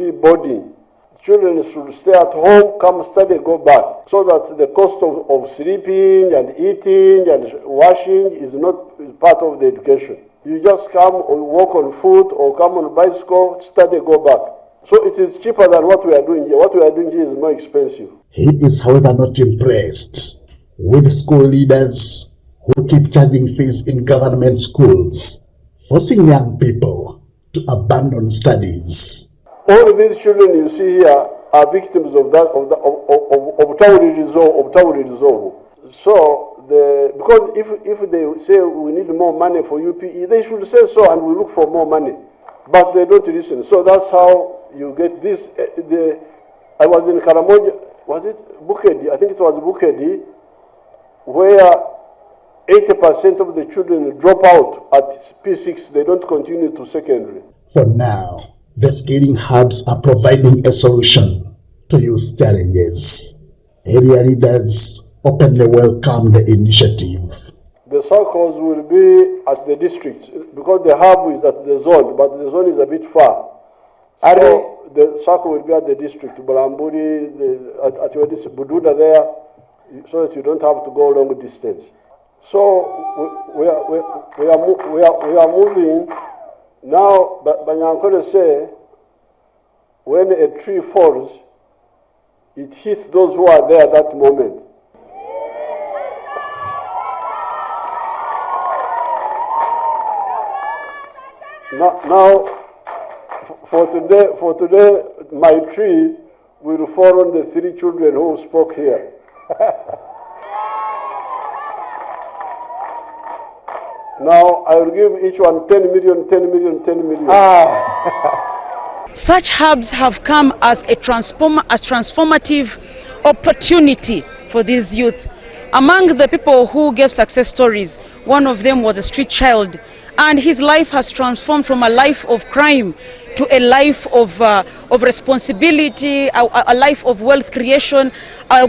be boarding. Children should stay at home, come study, go back, so that the cost of sleeping and eating and washing is not part of the education. You just come or walk on foot or come on bicycle, study, go back. So it is cheaper than what we are doing here. What we are doing here is more expensive. He is, however, not impressed with school leaders who keep charging fees in government schools, forcing young people to abandon studies. All of these children you see here are victims of Tauri resolve. So, because if they say we need more money for UPE, they should say so and we look for more money. But they don't listen. So that's how you get this. I was in Karamoja, was it Bukedi? I think it was Bukedi, where 80% of the children drop out at P6. They don't continue to secondary. For now, the skilling hubs are providing a solution to youth challenges. Area leaders openly welcome the initiative. The circles will be at the district because the hub is at the zone, but the zone is a bit far. So the circle will be at the district, Bulamburi, at your district, Bududa there, so that you don't have to go long distance. So we are moving now. But Banyankole say, when a tree falls, it hits those who are there at that moment. Now, for today, my tree will fall on the 3 children who spoke here. Now, I will give each one 10 million, 10 million, 10 million. Such hubs have come as a transformative opportunity for these youth. Among the people who gave success stories, one of them was a street child, and his life has transformed from a life of crime to a life of responsibility, a life of wealth creation, a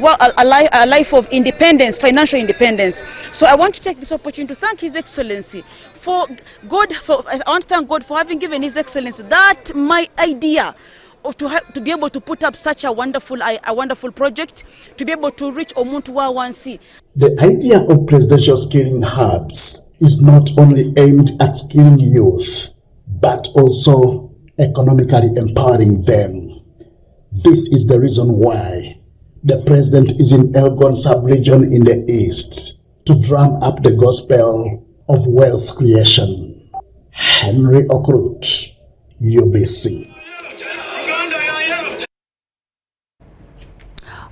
life of independence, financial independence. So I want to take this opportunity to thank His Excellency I want to thank God for having given His Excellency that my idea of to be able to put up such a wonderful project, to be able to reach Omuntu wa Wansi. The idea of presidential skilling hubs is not only aimed at skilling youth, but also economically empowering them. This is the reason why the president is in Elgon sub-region in the east to drum up the gospel of wealth creation. Henry Okrut, UBC.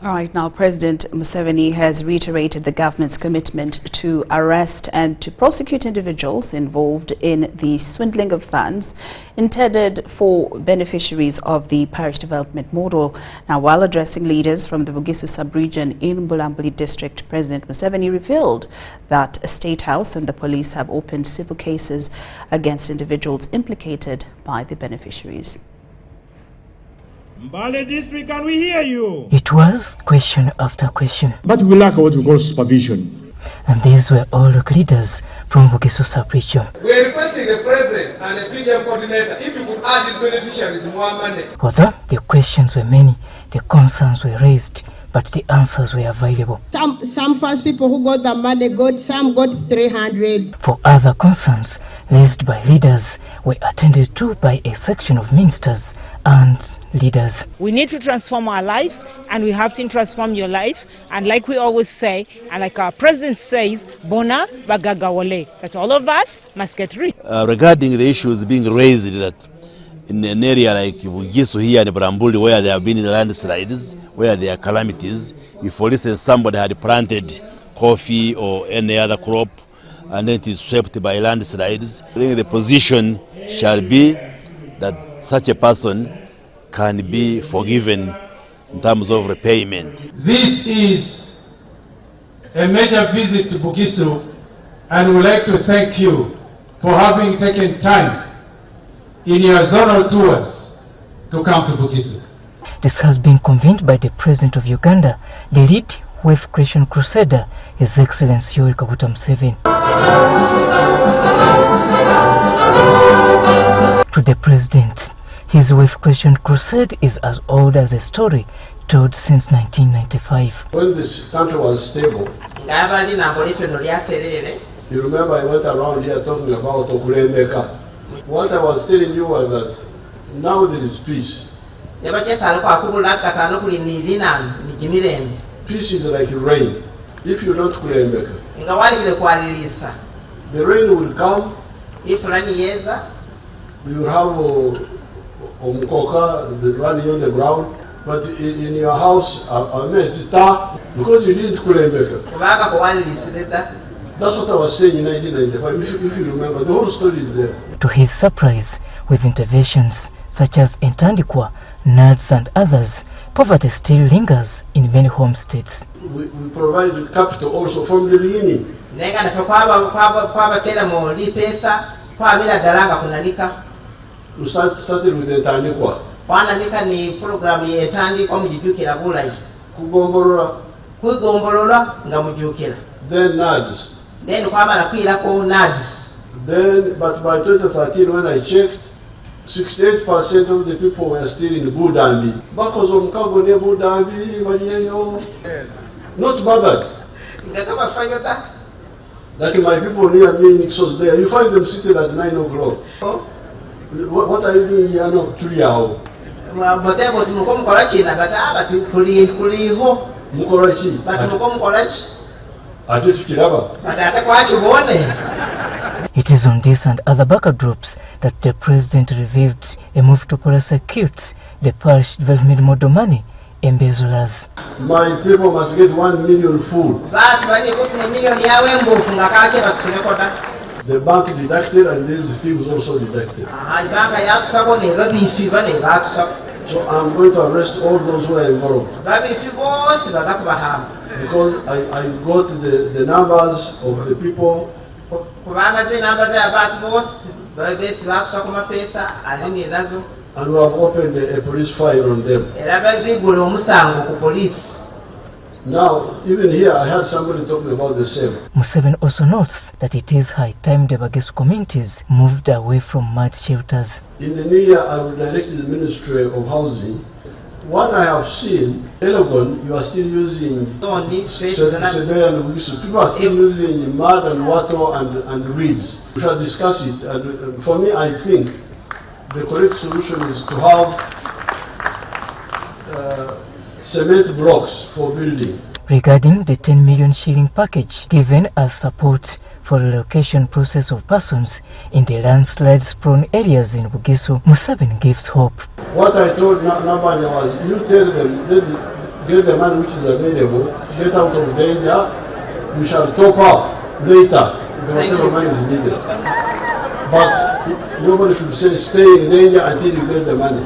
All right, now President Museveni has reiterated the government's commitment to arrest and to prosecute individuals involved in the swindling of funds intended for beneficiaries of the parish development model. Now, while addressing leaders from the Bugisu sub-region in Bulambuli district, President Museveni revealed that a State House and the police have opened civil cases against individuals implicated by the beneficiaries. Mbale district, can we hear you? It was question after question. But we lack what we call supervision. And these were all leaders from Bugisu sub-region. We are requesting the president and the PDM coordinator if you could add these beneficiaries more money. Although the questions were many, the concerns were raised, but the answers were available. Some first people who got the money some got 300. For other concerns raised by leaders were attended to by a section of ministers and leaders. We need to transform our lives, and we have to transform your life. And like we always say, and like our president says, Bona Bagagawale, that all of us must get rich. Regarding the issues being raised that in an area like Bugisu here in Bulambuli, where there have been landslides, where there are calamities, if for instance somebody had planted coffee or any other crop and then it is swept by landslides, the position shall be that such a person can be forgiven in terms of repayment. This is a major visit to Bugisu, and we would like to thank you for having taken time in your zonal tours to come to Bugisu. This has been convened by the President of Uganda, the lead wealth creation crusader, His Excellency Yoweri Kaguta Museveni. To the President, His wave creation crusade is as old as a story told since 1995. When this country was stable, you remember I went around here talking about Okulembeka. What I was telling you was that now there is peace. Peace is like rain. If you don't Kulembeka, the rain will come. You will have Mkoka running on the ground. But in your house, because you didn't Kulembeka. That's what I was saying in 1995, if you remember. The whole story is there. To his surprise, with interventions such as Entandikwa, NADS and others, poverty still lingers in many home states. We provided capital also from the beginning. We started with Entandikwa. Then NADS. Then, but by 2013, when I checked, 68% of the people were still in Budambi. Not bothered. That my people near me in Ixos there, you find them sitting at 9 o'clock. What are you doing here now? 3 hours. It is on this and other backdrops that the president revealed a move to prosecute the parish development model money embezzlers. My people must get 1 million food. The bank deducted and these thieves also deducted. So I'm going to arrest all those who are involved. Because I got the numbers of the people. And we have opened a police file on them. Now, even here, I had somebody talking about the same. Museveni also notes that it is high time the Bagesu communities moved away from mud shelters. In the new year, I will direct the Ministry of Housing. What I have seen, Elegon, you are still using Sebe and Ugisu. People are still using mud and water and reeds. We shall discuss it. And for me, I think the correct solution is to have cement blocks for building. Regarding the 10 million shilling package given as support for the relocation process of persons in the landslides-prone areas in Bugesu, Museveni gives hope. What I told Nabanya was, you tell them, get the money which is available, get out of danger, we shall top up later if whatever money is needed. But nobody should say stay in danger until you get the money.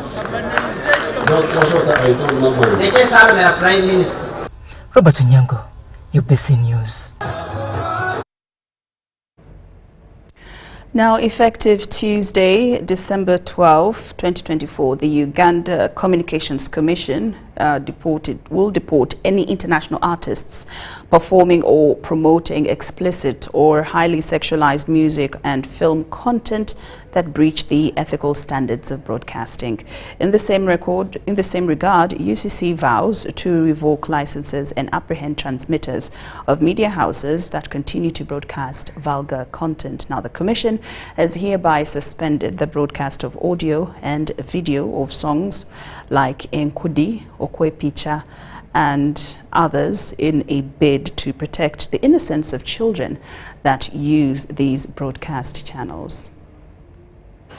That's what I told Nabanya. Robert Nyango, UBC News. Now, effective Tuesday, December 12, 2024, the Uganda Communications Commission will deport any international artists performing or promoting explicit or highly sexualized music and film content that breach the ethical standards of broadcasting. In the same regard, UCC vows to revoke licenses and apprehend transmitters of media houses that continue to broadcast vulgar content. Now, the Commission has hereby suspended the broadcast of audio and video of songs like Enkudi, Okwe Picha, and others in a bid to protect the innocence of children that use these broadcast channels.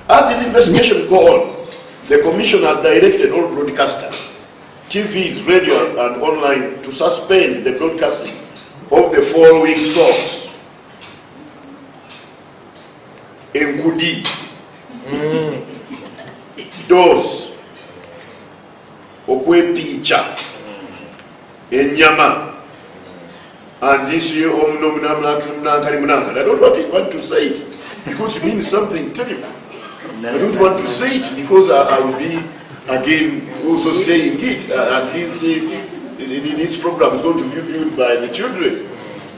As this investigation go on, the Commission has directed all broadcasters, TVs, radio and online to suspend the broadcasting of the following songs. Enkudi, Dos, Okwe Picha, Enyama, and this year I don't want to say it because it means something terrible. I don't want to say it because I will be again also saying it, and this program is going to be viewed by the children.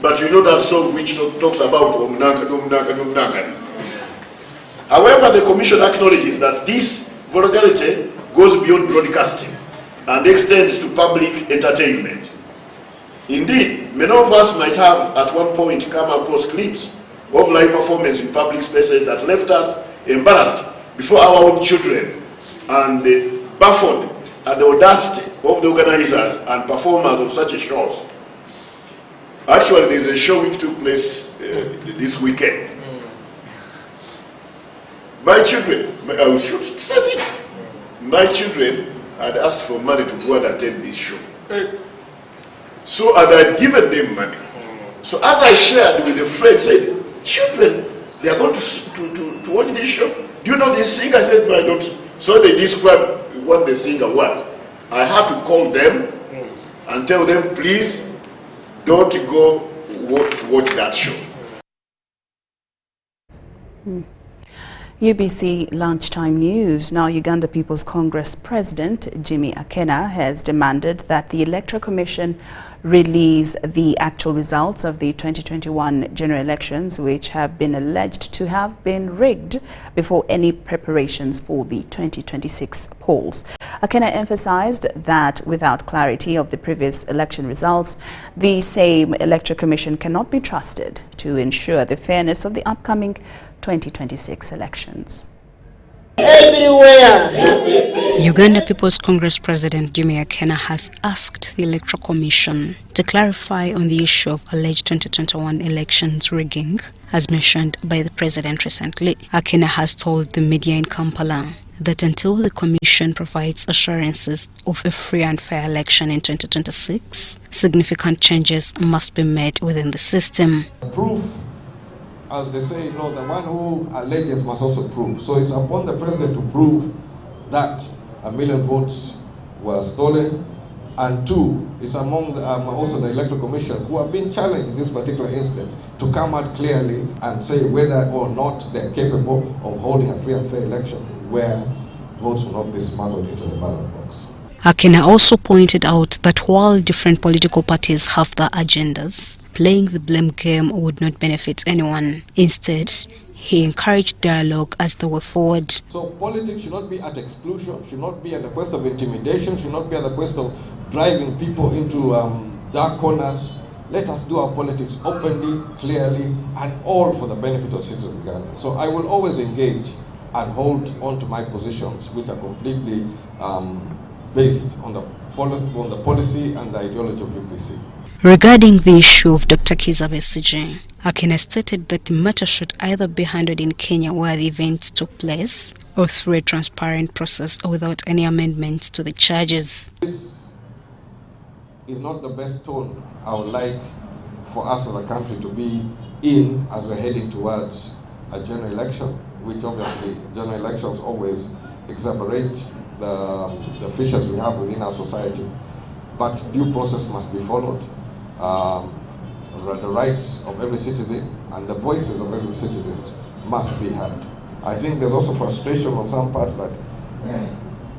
But you know that song which talks about Omnaka, Omnaka, Omnaka. However, the Commission acknowledges that this vulgarity goes beyond broadcasting and extends to public entertainment. Indeed, many of us might have at one point come across clips of live performance in public spaces that left us embarrassed before our own children and baffled at the audacity of the organizers and performers of such a shows. Actually, there is a show which took place this weekend. My children, I should say this, my children had asked for money to go and attend this show. So, and I had given them money. So as I shared with a friend, said, children, they are going to watch this show. Do you know this singer? I said, no, I don't. So they described what the singer was. I had to call them and tell them, please, don't go to watch that show. UBC Lunchtime News. Now, Uganda People's Congress President Jimmy Akena has demanded that the Electoral Commission release the actual results of the 2021 general elections, which have been alleged to have been rigged, before any preparations for the 2026 polls. Akena emphasized that without clarity of the previous election results, the same Electoral Commission cannot be trusted to ensure the fairness of the upcoming 2026 elections. Everywhere. Uganda People's Congress President Jimmy Akena has asked the Electoral Commission to clarify on the issue of alleged 2021 elections rigging, as mentioned by the President recently. Akena has told the media in Kampala that until the Commission provides assurances of a free and fair election in 2026, significant changes must be made within the system. Proof, as they say, the one who alleges must also prove. So it's upon the president to prove that 1 million votes were stolen, and two, it's among also the Electoral Commission, who have been challenged in this particular instance, to come out clearly and say whether or not they're capable of holding a free and fair election where votes will not be smuggled into the ballot box. Akena also pointed out that while different political parties have their agendas, playing the blame game would not benefit anyone. Instead, he encouraged dialogue as the way forward. So politics should not be at exclusion, should not be at the quest of intimidation, should not be at the quest of driving people into dark corners. Let us do our politics openly, clearly, and all for the benefit of citizens of Uganda. So I will always engage and hold on to my positions, which are completely based on the policy and the ideology of UBC. Regarding the issue of Dr. Kizza Besigye, Akena stated that the matter should either be handled in Kenya, where the event took place, or through a transparent process or without any amendments to the charges. This is not the best tone I would like for us as a country to be in as we're heading towards a general election, which obviously general elections always exacerbate the fissures we have within our society. But due process must be followed. The rights of every citizen and the voices of every citizen must be heard. I think there's also frustration on some parts that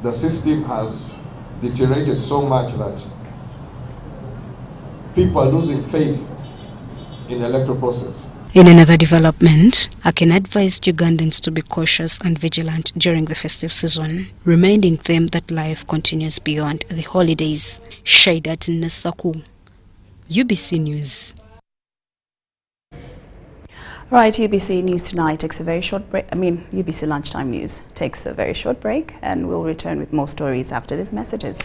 the system has deteriorated so much that people are losing faith in the electoral process. In another development, Akena advised Ugandans to be cautious and vigilant during the festive season, reminding them that life continues beyond the holidays. Shaidat Nasaku, UBC News. Right, UBC News Tonight takes a very short break. UBC Lunchtime News takes a very short break, and we'll return with more stories after these messages.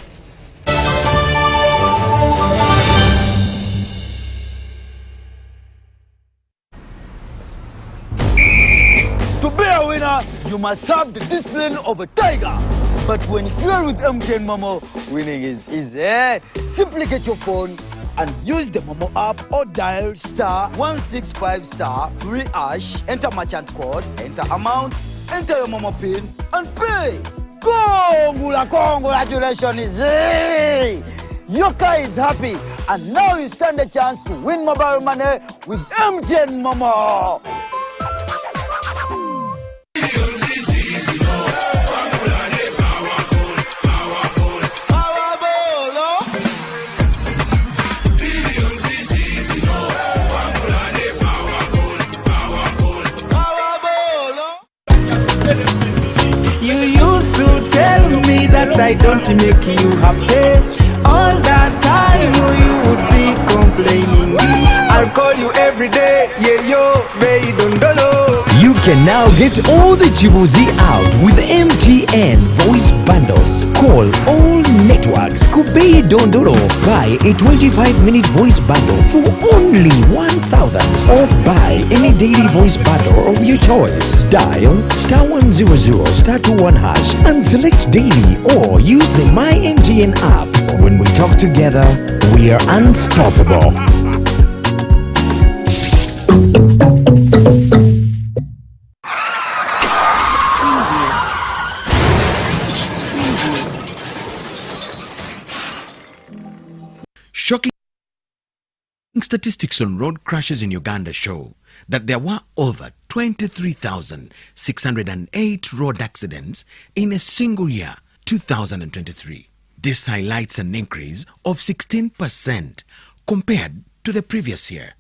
To be a winner, you must have the discipline of a tiger. But when fueled with MTN Momo, winning is easy. Simply get your phone and use the Momo app or dial *165*3#, enter merchant code, enter amount, enter your Momo PIN, and pay. Congratulations! Your car is happy, and now you stand a chance to win mobile money with MTN Momo. You used to to make you happy. All that time you would be complaining. I'll call you every day, yeah yo, baby dondolo. You can now get all the Chibuzi out with MTN voice bundles. Call all networks Kubei Dondoro. Buy a 25-minute voice bundle for only 1,000 or buy any daily voice bundle of your choice. Dial *100 *21# and select daily or use the My MTN app. When we talk together, we are unstoppable. Shocking statistics on road crashes in Uganda show that there were over 23,608 road accidents in a single year, 2023. This highlights an increase of 16% compared to the previous year.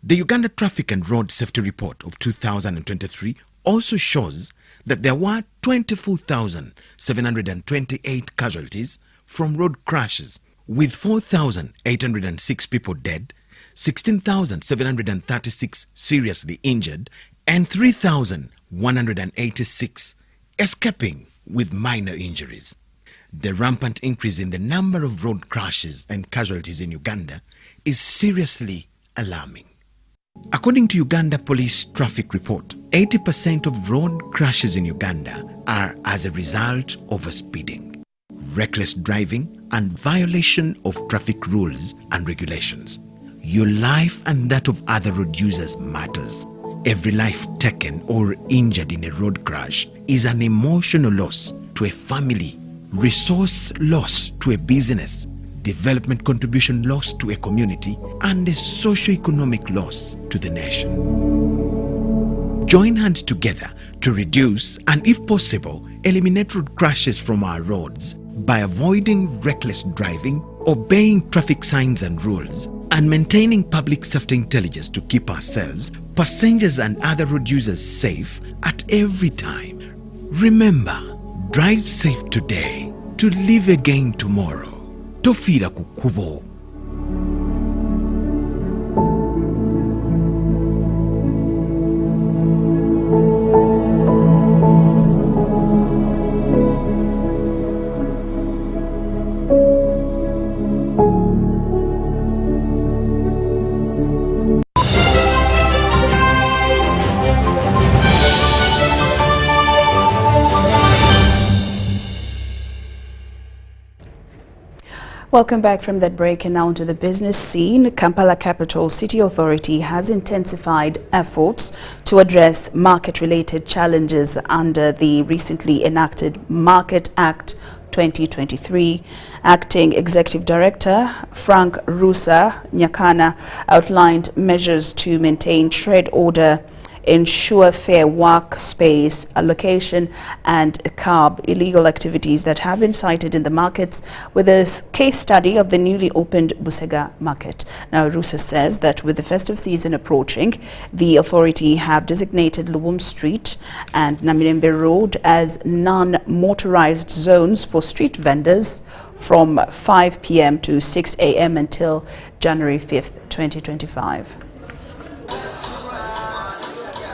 The Uganda Traffic and Road Safety Report of 2023 also shows that there were 24,728 casualties from road crashes, with 4,806 people dead, 16,736 seriously injured, and 3,186 escaping with minor injuries. The rampant increase in the number of road crashes and casualties in Uganda is seriously alarming. According to Uganda Police Traffic Report, 80% of road crashes in Uganda are as a result of speeding, reckless driving, and violation of traffic rules and regulations. Your life and that of other road users matters. Every life taken or injured in a road crash is an emotional loss to a family, resource loss to a business, development contribution loss to a community, and a socio-economic loss to the nation. Join hands together to reduce and, if possible, eliminate road crashes from our roads by avoiding reckless driving, obeying traffic signs and rules, and maintaining public safety intelligence to keep ourselves, passengers and other road users safe at every time. Remember, drive safe today to live again tomorrow. Tofira kukubo. Welcome back from that break, and now to the business scene. Kampala Capital City Authority has intensified efforts to address market-related challenges under the recently enacted Market Act 2023. Acting Executive Director Frank Rusa Nyakana outlined measures to maintain trade order, ensure fair workspace allocation, and curb illegal activities that have been cited in the markets, with a case study of the newly opened Busega market. Now, Rusa says that with the festive season approaching, the authority have designated Luwum Street and Namirembe Road as non-motorized zones for street vendors from 5 p.m. to 6 a.m. until January 5th, 2025.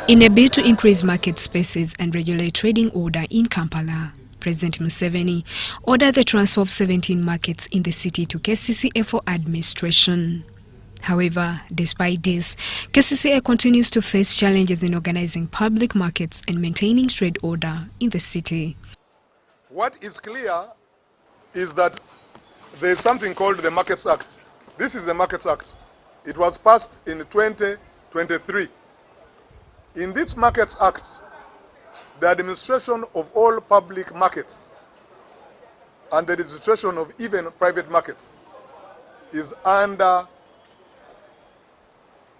In a bid to increase market spaces and regulate trading order in Kampala, President Museveni ordered the transfer of 17 markets in the city to KCCA for administration. However, despite this, KCCA continues to face challenges in organizing public markets and maintaining trade order in the city. What is clear is that there is something called the Markets Act. This is the Markets Act. It was passed in 2023. In this Markets Act, the administration of all public markets and the registration of even private markets is under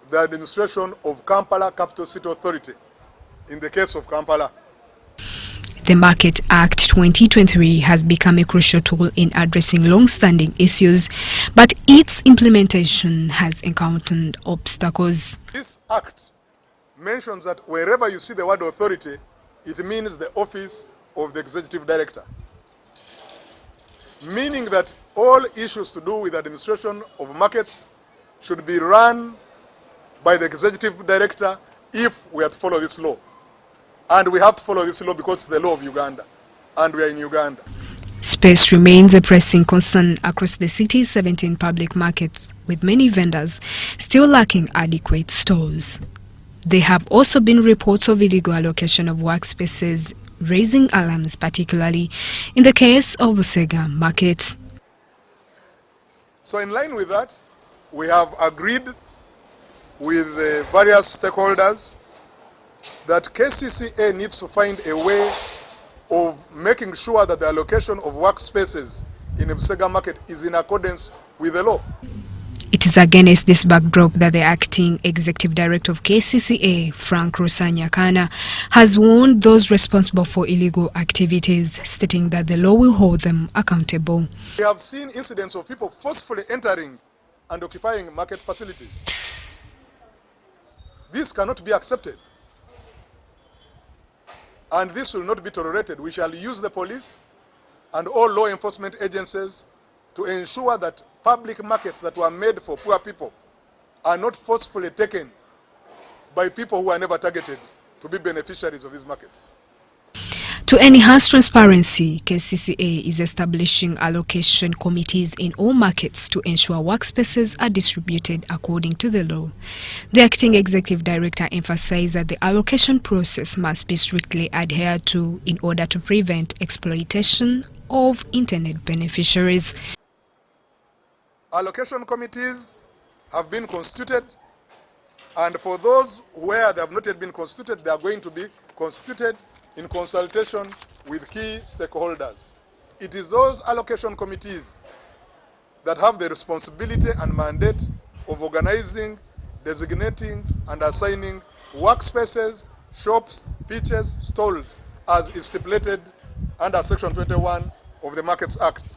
the administration of Kampala Capital City Authority in the case of Kampala. The Market Act 2023 has become a crucial tool in addressing long-standing issues, but its implementation has encountered obstacles. This act mentions that wherever you see the word authority, it means the office of the executive director. meaning that all issues to do with administration of markets should be run by the executive director if we are to follow this law. And we have to follow this law because it's the law of Uganda, and we are in Uganda. Space remains a pressing concern across the city's 17 public markets, with many vendors still lacking adequate stores. There have also been reports of illegal allocation of workspaces, raising alarms particularly in the case of Busega Market. So in line with that, we have agreed with the various stakeholders that KCCA needs to find a way of making sure that the allocation of workspaces in the Busega Market is in accordance with the law. It is against this backdrop that the acting executive director of KCCA, Frank Rusanyakana, has warned those responsible for illegal activities, stating that the law will hold them accountable. We have seen incidents of people forcefully entering and occupying market facilities. This cannot be accepted. And this will not be tolerated. We shall use the police and all law enforcement agencies to ensure that public markets that were made for poor people are not forcefully taken by people who are never targeted to be beneficiaries of these markets. To enhance transparency, KCCA is establishing allocation committees in all markets to ensure workspaces are distributed according to the law. The acting executive director emphasized that the allocation process must be strictly adhered to in order to prevent exploitation of internet beneficiaries. Allocation committees have been constituted, and for those where they have not yet been constituted, they are going to be constituted in consultation with key stakeholders. It is those allocation committees that have the responsibility and mandate of organizing, designating, and assigning workspaces, shops, pitches, stalls, as is stipulated under Section 21 of the Markets Act.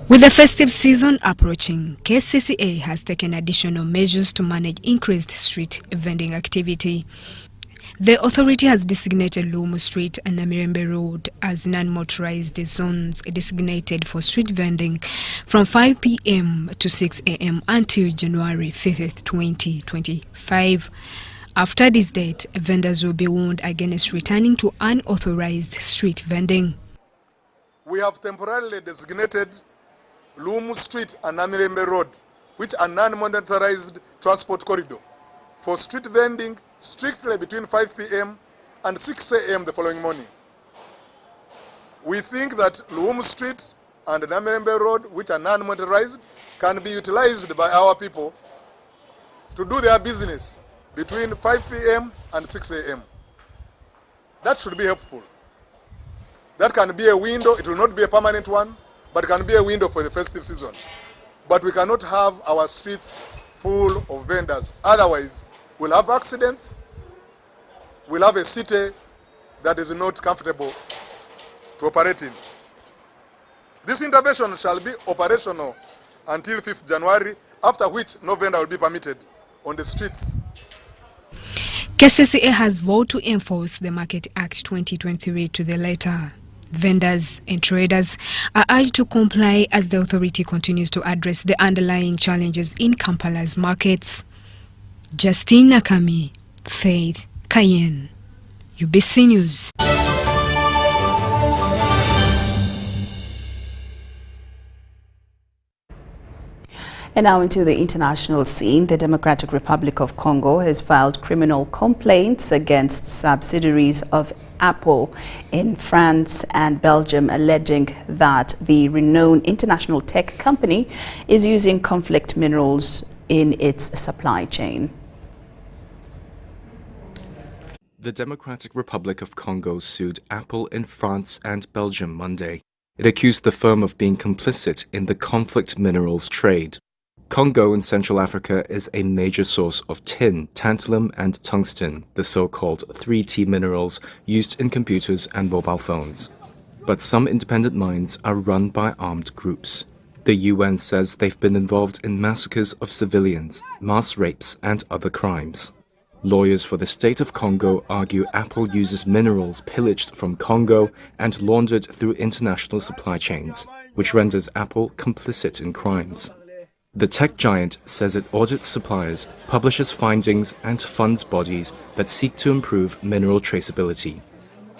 With the festive season approaching, KCCA has taken additional measures to manage increased street vending activity. The authority has designated Lumu Street and Namirembe Road as non-motorized zones designated for street vending from 5 p.m. to 6 a.m. until January 5th, 2025. After this date, vendors will be warned against returning to unauthorized street vending. We have temporarily designated Lumu Street and Namirembe Road, which are non-monitorized transport corridor, for street vending strictly between 5 p.m. and 6 a.m. the following morning. We think that Lumu Street and Namirembe Road, which are non-motorized, can be utilized by our people to do their business between 5 p.m. and 6 a.m. That should be helpful. That can be a window. It will not be a permanent one, but it can be a window for the festive season. But we cannot have our streets full of vendors. Otherwise, we'll have accidents. We'll have a city that is not comfortable to operate in. This intervention shall be operational until 5th January, after which no vendor will be permitted on the streets. KCCA has vowed to enforce the Market Act 2023 to the letter. Vendors and traders are urged to comply as the authority continues to address the underlying challenges in Kampala's markets. Justine Nakami, Faith Cayenne, UBC News. And now into the international scene. The Democratic Republic of Congo has filed criminal complaints against subsidiaries of Apple in France and Belgium, alleging that the renowned international tech company is using conflict minerals in its supply chain. The Democratic Republic of Congo sued Apple in France and Belgium Monday. It accused the firm of being complicit in the conflict minerals trade. Congo in Central Africa is a major source of tin, tantalum and tungsten, the so-called 3T minerals used in computers and mobile phones. But some independent mines are run by armed groups. The UN says they've been involved in massacres of civilians, mass rapes and other crimes. Lawyers for the state of Congo argue Apple uses minerals pillaged from Congo and laundered through international supply chains. which renders Apple complicit in crimes. The tech giant says it audits suppliers, publishes findings, and funds bodies that seek to improve mineral traceability.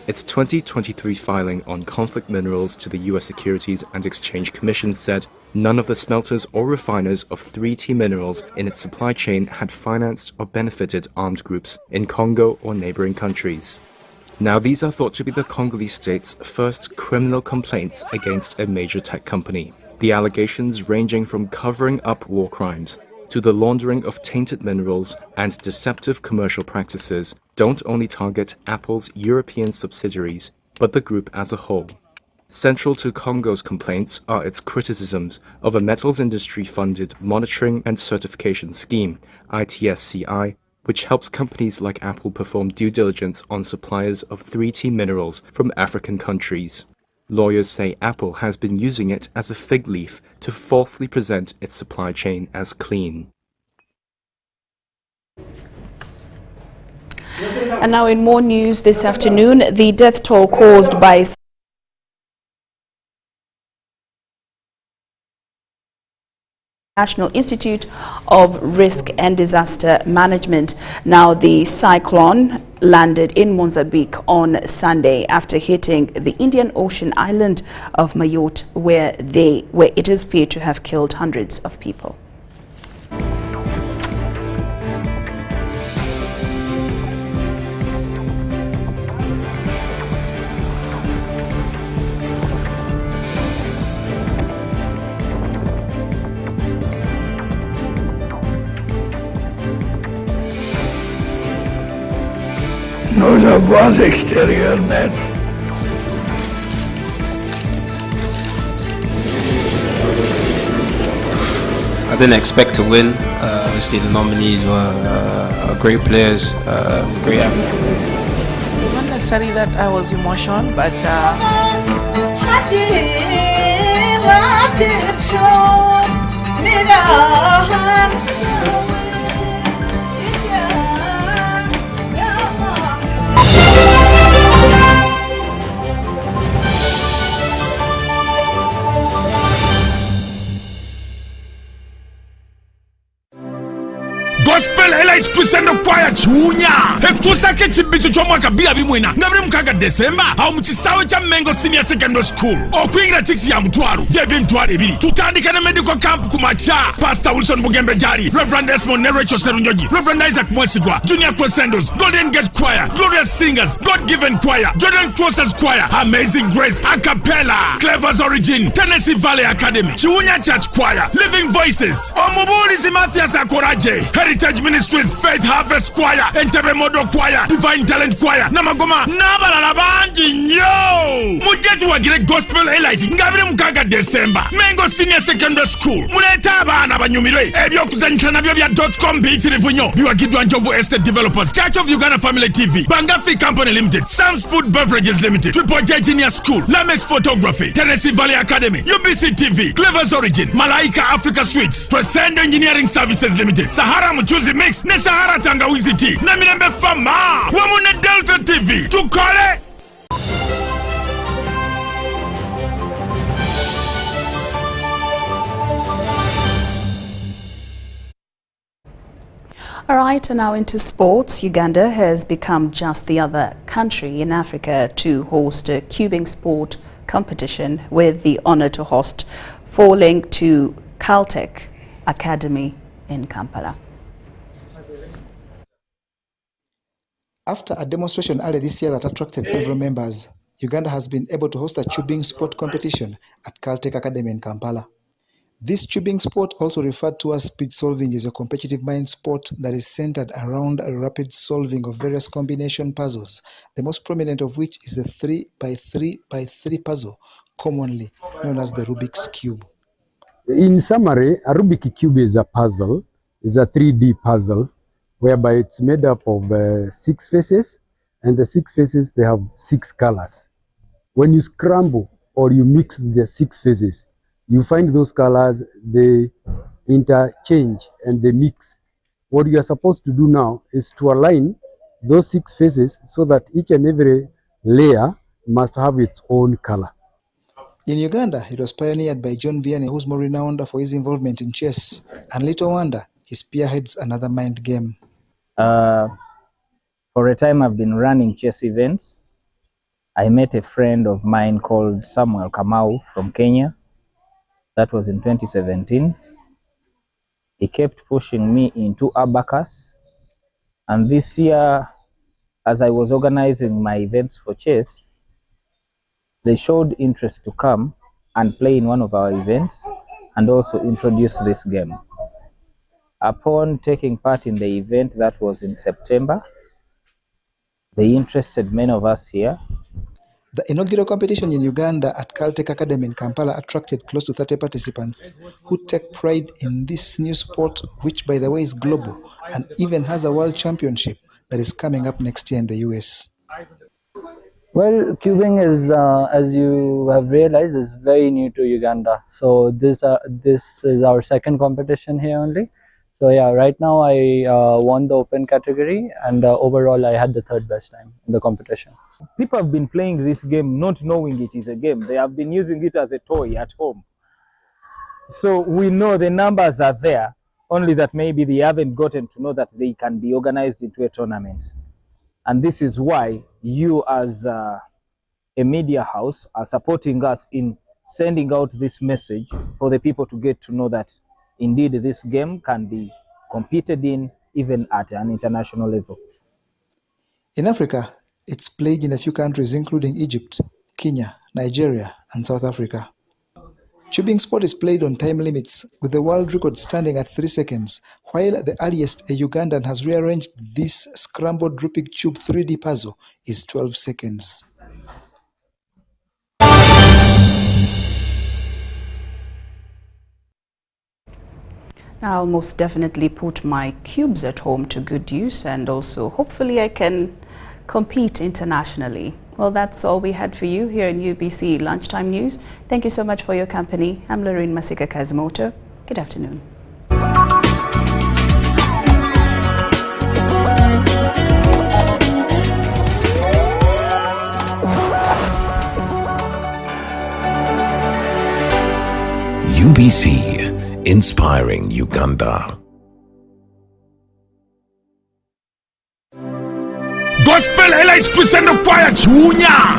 Its 2023 filing on conflict minerals to the U.S. Securities and Exchange Commission said none of the smelters or refiners of 3T minerals in its supply chain had financed or benefited armed groups in Congo or neighboring countries. Now, these are thought to be the Congolese state's first criminal complaints against a major tech company. The allegations ranging from covering up war crimes to the laundering of tainted minerals and deceptive commercial practices don't only target Apple's European subsidiaries, but the group as a whole. Central to Congo's complaints are its criticisms of a metals industry-funded monitoring and certification scheme, ITSCI, which helps companies like Apple perform due diligence on suppliers of 3T minerals from African countries. Lawyers say Apple has been using it as a fig leaf to falsely present its supply chain as clean. And now in more news this afternoon, the death toll caused by National Institute of Risk and Disaster Management. Now the cyclone landed in Mozambique on Sunday after hitting the Indian Ocean island of Mayotte, where it is feared to have killed hundreds of people. Nous avons extérieur net. I didn't expect to win. Obviously, the nominees were great players, great athletes. It wasn't necessarily that I was emotional, but Gospel Elite Christian Choir Chunya. Ekusake chibitu chomwaka bila bilimwena. Ngabili mkaga December. Au mchisawe cha Mengo Senior Secondary School. Okuingira tiksi ya mtuaru. Jebi mtuaru ebili. Tutandika na medical camp kumacha. Pastor Wilson Mugembe Jari. Reverend Desmond Nerecho Serunjoji. Reverend Isaac Mwesigwa. Junior Crescendos. Golden Gate Choir. Glorious Singers. God-Given Choir. Jordan Crosses Choir. Amazing Grace. A Cappella. Clever's Origin. Tennessee Valley Academy. Chiunya Church Choir. Living Voices. Omubuli Zimathias Akoraje. Heritage Ministries, Faith Harvest Choir, Entebbe Modo Choir, Divine Talent Choir, Namagoma, Nabalala Banji Nyo! Mujetu wagire Gospel Elite, Ngabire Mukaga December, Mengo Senior Secondary School, Muleta abana banyumirwe, ebyokuzanyisa nabyo bya .com biyitirivu nnyo, biwagidwa Njovu Estate Developers, Church of Uganda Family TV, Bangafi Company Limited, Sam's Food Beverages Limited, Triple J Junior School, Lamex Photography, Tennessee Valley Academy, UBC TV, Clever's Origin, Malaika Africa Suites, Crescendo Engineering Services Limited, Sahara Mchuzi Mix, ne Sahara Tangawizi Tea, na Mirembe Fama, Wamune Delta TV, tukole! All right, and now into sports. Uganda has become just the other country in Africa to host a cubing sport competition, with the honor to host falling to Caltech Academy in Kampala. After a demonstration earlier this year that attracted several members, Uganda has been able to host a tubing sport competition at Caltech Academy in Kampala. This tubing sport, also referred to as speed solving, is a competitive mind sport that is centered around a rapid solving of various combination puzzles, the most prominent of which is the 3x3x3 puzzle, commonly known as the Rubik's Cube. In summary, a Rubik's Cube is a puzzle, is a 3D puzzle, whereby it's made up of 6 faces, and the 6 faces, they have 6 colors. When you scramble or you mix the 6 faces, you find those colors, they interchange and they mix. What you are supposed to do now is to align those 6 faces so that each and every layer must have its own color. In Uganda, it was pioneered by John Vianney, who's more renowned for his involvement in chess, and little wonder he spearheads another mind game. For a time I've been running chess events. I met a friend of mine called Samuel Kamau from Kenya. That was in 2017. He kept pushing me into abacus. And this year, as I was organizing my events for chess, they showed interest to come and play in one of our events and also introduce this game. Upon taking part in the event that was in September, they interested many of us here. The inaugural competition in Uganda at Caltech Academy in Kampala attracted close to 30 participants who take pride in this new sport, which by the way is global and even has a world championship that is coming up next year in the US. Well, cubing is, as you have realized, is very new to Uganda. So this is our second competition here only. So yeah, right now I won the open category, and overall I had the third best time in the competition. People have been playing this game not knowing it is a game. They have been using it as a toy at home. So we know the numbers are there, only that maybe they haven't gotten to know that they can be organized into a tournament. And this is why you as a media house are supporting us in sending out this message for the people to get to know that indeed this game can be competed in even at an international level. In Africa, it's played in a few countries including Egypt, Kenya, Nigeria, and South Africa. Tubing sport is played on time limits, with the world record standing at 3 seconds, while the earliest a Ugandan has rearranged this scrambled Rubik Cube 3D puzzle is 12 seconds. I'll most definitely put my cubes at home to good use, and also hopefully I can compete internationally. Well, that's all we had for you here in UBC Lunchtime News. Thank you so much for your company. I'm Lauryn Masika Kazimoto. Good afternoon. UBC, inspiring Uganda. Gospel Highlights Crescendo Choir Junior.